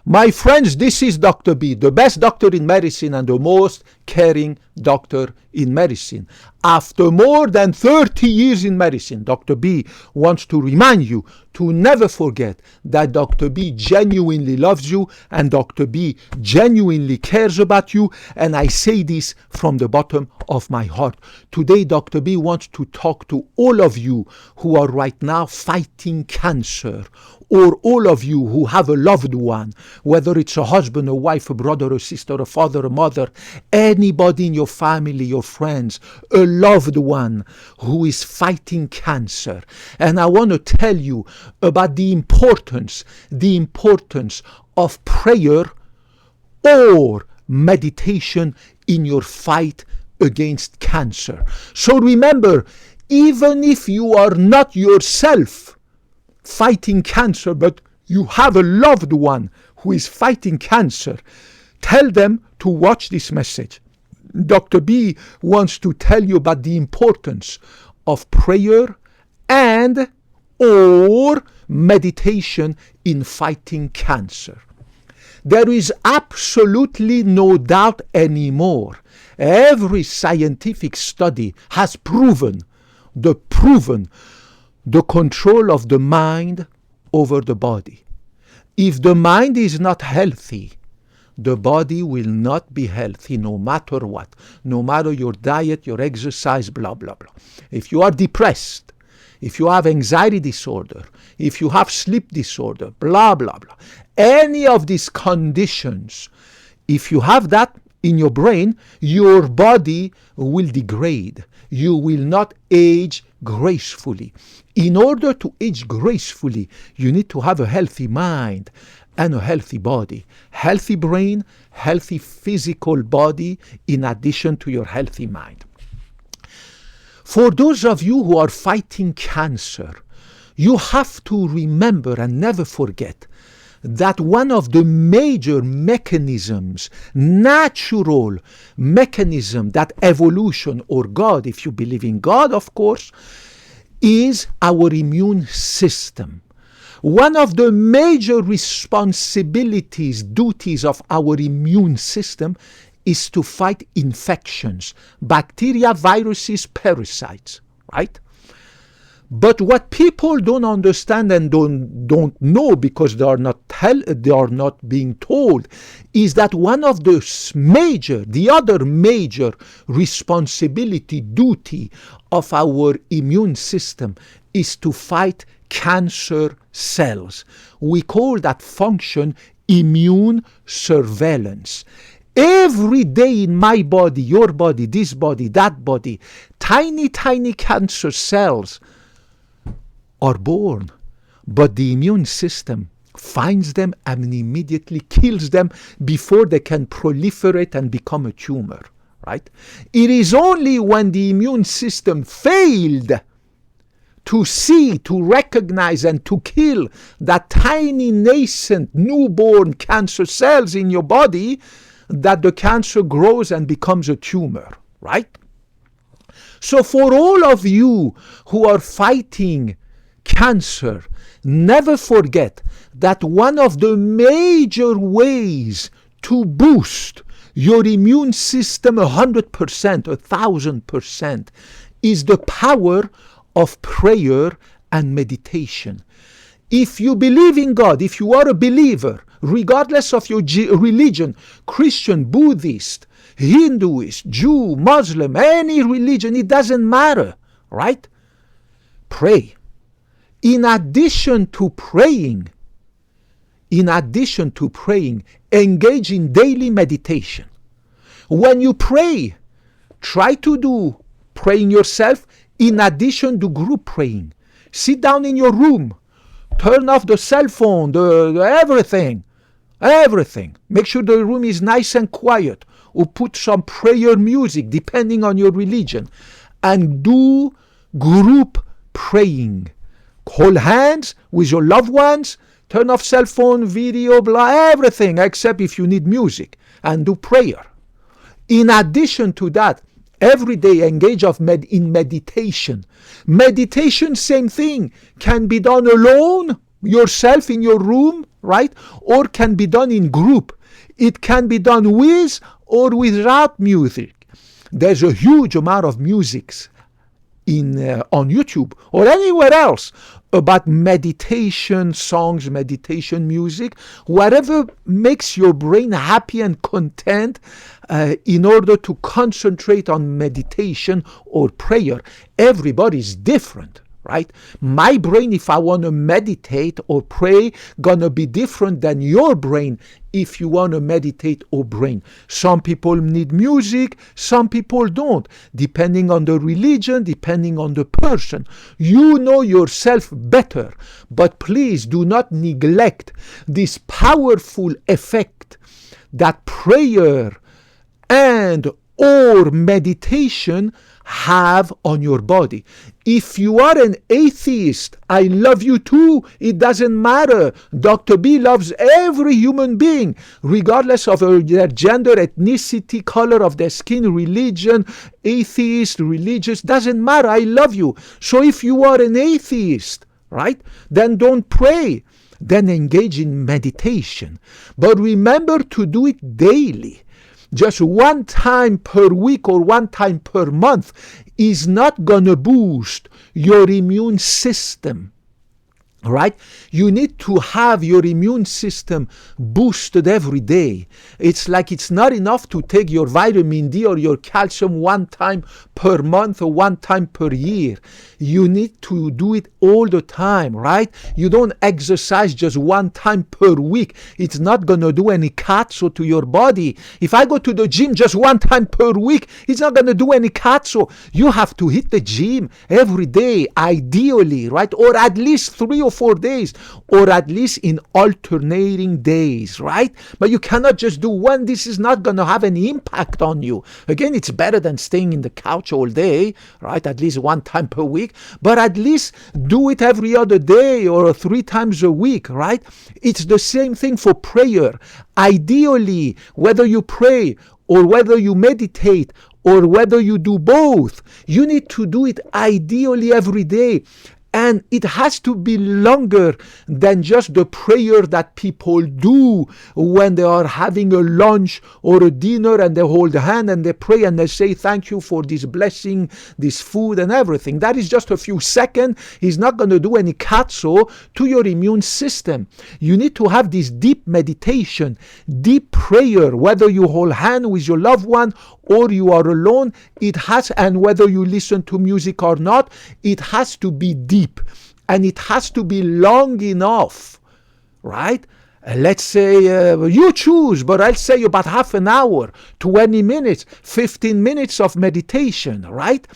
My friends, this is Dr. B, the best doctor in medicine and the most caring doctor in medicine. After more than 30 years in medicine, Dr. B wants to remind you to never forget that Dr. B genuinely loves you and Dr. B genuinely cares about you, and I say this from the bottom of my heart. Today, Dr. B wants to talk to all of you who are right now fighting cancer, or all of you who have a loved one, whether it's a husband, a wife, a brother, a sister, a father, a mother, anybody in your family, your friends, a loved one who is fighting cancer. And I want to tell you about the importance of prayer or meditation in your fight against cancer. So remember, even if you are not yourself fighting cancer, but you have a loved one who is fighting cancer, tell them to watch this message. Dr. B wants to tell you about the importance of prayer and or meditation in fighting cancer. There is absolutely no doubt anymore. Every scientific study has proven the control of the mind over the body. If the mind is not healthy, the body will not be healthy no matter what, no matter your diet, your exercise, blah, blah, blah. If you are depressed, if you have anxiety disorder, if you have sleep disorder, blah, blah, blah, any of these conditions, if you have that in your brain, your body will degrade. You will not age gracefully. In order to age gracefully, you need to have a healthy mind and a healthy body. Healthy brain, healthy physical body, in addition to your healthy mind. For those of you who are fighting cancer, you have to remember and never forget that one of the major mechanisms, natural mechanism that evolution or God, if you believe in God, of course, is our immune system. One of the major responsibilities, duties of our immune system is to fight infections, bacteria, viruses, parasites, right? But what people don't understand and don't know, because they are not being told, is that one of the other major responsibility, duty of our immune system is to fight cancer cells. We call that function immune surveillance. Every day in my body, your body, this body, that body, tiny cancer cells are born, but the immune system finds them and immediately kills them before they can proliferate and become a tumor, right? It is only when the immune system failed to see, to recognize, and to kill that tiny nascent newborn cancer cells in your body that the cancer grows and becomes a tumor, right? So for all of you who are fighting cancer, never forget that one of the major ways to boost your immune system 100%, 1,000% is the power of prayer and meditation. If you believe in God, if you are a believer, regardless of your religion, Christian, Buddhist, Hinduist, Jew, Muslim, any religion, it doesn't matter, right? Pray. In addition to praying, engage in daily meditation. When you pray, try to do praying yourself in addition to group praying. Sit down in your room, turn off the cell phone, everything. Make sure the room is nice and quiet, or put some prayer music depending on your religion, and do group praying. Hold hands with your loved ones, turn off cell phone, video, blah, everything except if you need music, and do prayer. In addition to that, every day engage in meditation. Meditation, same thing, can be done alone yourself in your room, right? Or can be done in group. It can be done with or without music. There's a huge amount of musics on YouTube or anywhere else about meditation songs, meditation music, whatever makes your brain happy and content in order to concentrate on meditation or prayer. Everybody's different. Right? My brain, if I want to meditate or pray, gonna be different than your brain if you want to meditate or pray. Some people need music, some people don't, depending on the religion, depending on the person. You know yourself better, but please do not neglect this powerful effect that prayer and or meditation have on your body. If you are an atheist, I love you too. It doesn't matter. Dr. B loves every human being, regardless of their gender, ethnicity, color of their skin, religion, atheist, religious, doesn't matter. I love you. So if you are an atheist, right, then don't pray. Then engage in meditation. But remember to do it daily. Just one time per week or one time per month is not going to boost your immune system. Right? You need to have your immune system boosted every day. It's like it's not enough to take your vitamin D or your calcium one time per month or one time per year. You need to do it all the time, right? You don't exercise just one time per week. It's not going to do any katsu to your body. If I go to the gym just one time per week, it's not going to do any katsu. You have to hit the gym every day, ideally, right? Or at least 3 or 4 days, or at least in alternating days, right? But you cannot just do one. This is not going to have any impact on you. Again, it's better than staying in the couch all day, right? At least one time per week, but at least do it every other day or 3 times a week, right? It's the same thing for prayer. Ideally, whether you pray or whether you meditate or whether you do both, you need to do it ideally every day. And it has to be longer than just the prayer that people do when they are having a lunch or a dinner and they hold a hand and they pray and they say thank you for this blessing, this food and everything. That is just a few seconds. It's not going to do any katsu to your immune system. You need to have this deep meditation, deep prayer, whether you hold hand with your loved one or you are alone. It has, and whether you listen to music or not, it has to be deep and it has to be long enough, right? Let's say you choose, but I'll say about half an hour, 20 minutes, 15 minutes of meditation, right?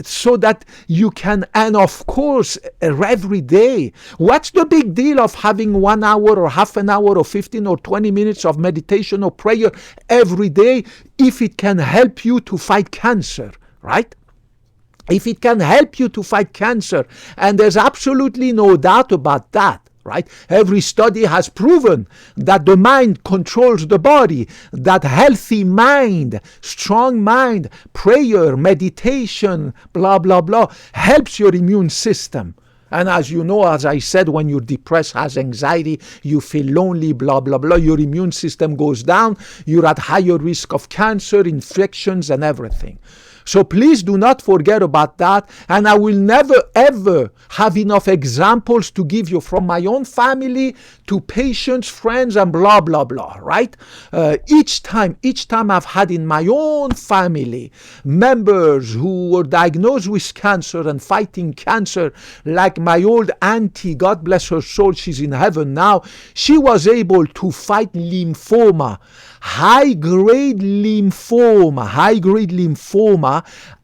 So that you can, and of course, every day. What's the big deal of having 1 hour or half an hour or 15 or 20 minutes of meditation or prayer every day if it can help you to fight cancer, right? If it can help you to fight cancer, and there's absolutely no doubt about that. Right? Every study has proven that the mind controls the body, that healthy mind, strong mind, prayer, meditation, blah, blah, blah, helps your immune system. And as you know, as I said, when you're depressed, has anxiety, you feel lonely, blah, blah, blah, your immune system goes down, you're at higher risk of cancer, infections, and everything. So please do not forget about that. And I will never ever have enough examples to give you from my own family to patients, friends, and blah, blah, blah, right? Each time I've had in my own family members who were diagnosed with cancer and fighting cancer, like my old auntie, God bless her soul, she's in heaven now. She was able to fight lymphoma, high-grade lymphoma,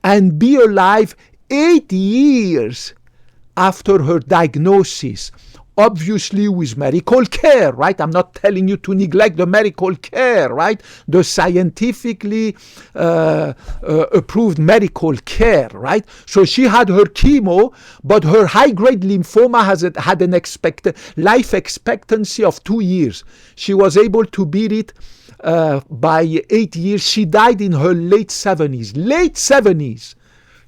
and be alive 8 years after her diagnosis. Obviously with medical care, right? I'm not telling you to neglect the medical care, right? The scientifically approved medical care, right? So she had her chemo, but her high-grade lymphoma had an life expectancy of 2 years. She was able to beat it by 8 years. She died in her late 70s.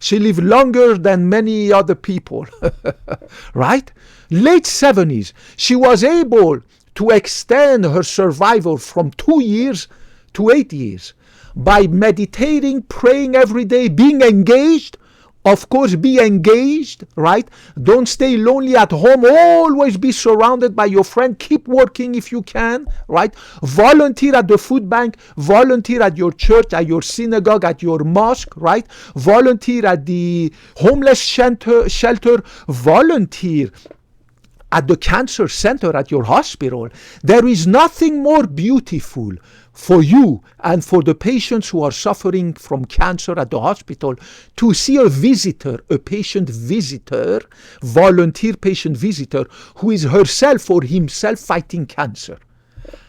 She lived longer than many other people, right? Late 70s, she was able to extend her survival from 2 years to 8 years by meditating, praying every day, being engaged. Of course, be engaged, right? Don't stay lonely at home. Always be surrounded by your friend. Keep working if you can, right? Volunteer at the food bank. Volunteer at your church, at your synagogue, at your mosque, right? Volunteer at the homeless shelter. Volunteer at the cancer center at your hospital. There is nothing more beautiful for you and for the patients who are suffering from cancer at the hospital to see a visitor, a patient visitor, volunteer patient visitor, who is herself or himself fighting cancer.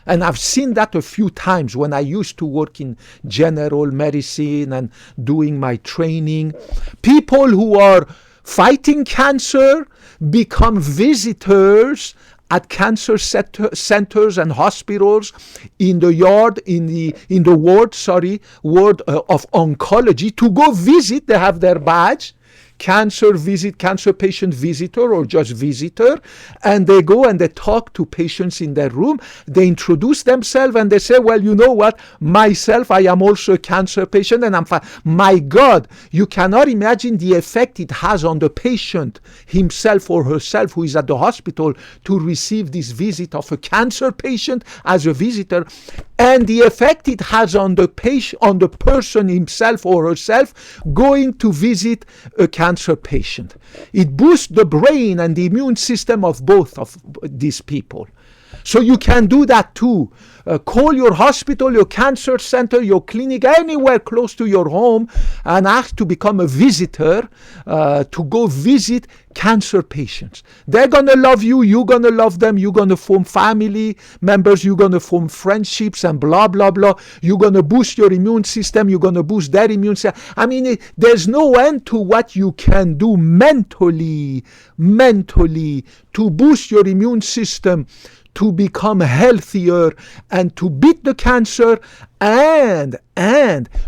And I've seen that a few times when I used to work in general medicine and doing my training. People who are fighting cancer become visitors at cancer centers and hospitals, in the ward of oncology, to go visit. They have their badge, cancer patient visitor or just visitor, and they go and they talk to patients in their room. They introduce themselves and they say, well, you know what, myself, I am also a cancer patient and I'm fine. My God, you cannot imagine the effect it has on the patient himself or herself who is at the hospital to receive this visit of a cancer patient as a visitor, and the effect it has on the patient, on the person himself or herself going to visit a cancer patient. It boosts the brain and the immune system of both of these people. So you can do that too. Call your hospital, your cancer center, your clinic, anywhere close to your home, and ask to become a visitor to go visit cancer patients. They're going to love you. You're going to love them. You're going to form family members. You're going to form friendships and blah, blah, blah. You're going to boost your immune system. You're going to boost their immune system. I mean, there's no end to what you can do mentally to boost your immune system, to become healthier and to beat the cancer and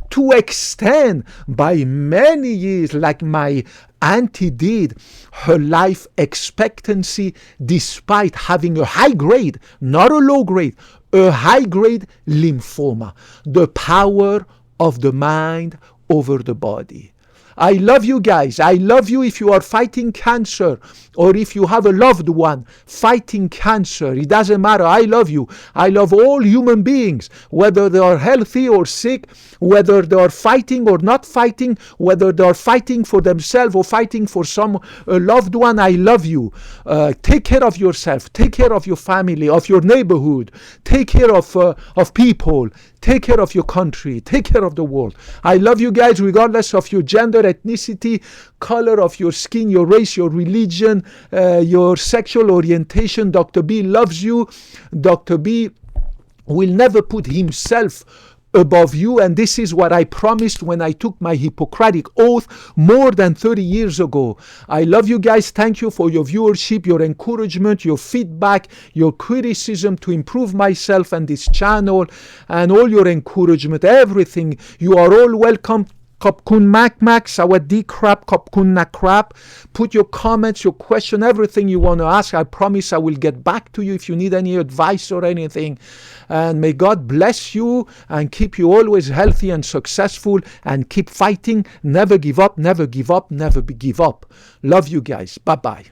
to extend by many years, like my auntie did, her life expectancy despite having a high grade, not a low grade, a high grade lymphoma. The power of the mind over the body. I love you guys. I love you if you are fighting cancer or if you have a loved one fighting cancer. It doesn't matter. I love you. I love all human beings, whether they are healthy or sick, whether they are fighting or not fighting, whether they are fighting for themselves or fighting for some loved one. I love you. Take care of yourself. Take care of your family, of your neighborhood. Take care of people. Take care of your country. Take care of the world. I love you guys regardless of your gender, ethnicity, color of your skin, your race, your religion, your sexual orientation. Dr. B loves you. Dr. B will never put himself above you, and this is what I promised when I took my Hippocratic oath more than 30 years ago. I love you guys. Thank you for your viewership, your encouragement, your feedback, your criticism to improve myself and this channel, and all your encouragement, everything. You are all welcome. Kopkun Mac Sawadee Krap, Kopkun Nakrap. Put your comments, your question, everything you want to ask. I promise I will get back to you if you need any advice or anything. And may God bless you and keep you always healthy and successful, and keep fighting. Never give up, never give up, never give up. Love you guys. Bye-bye.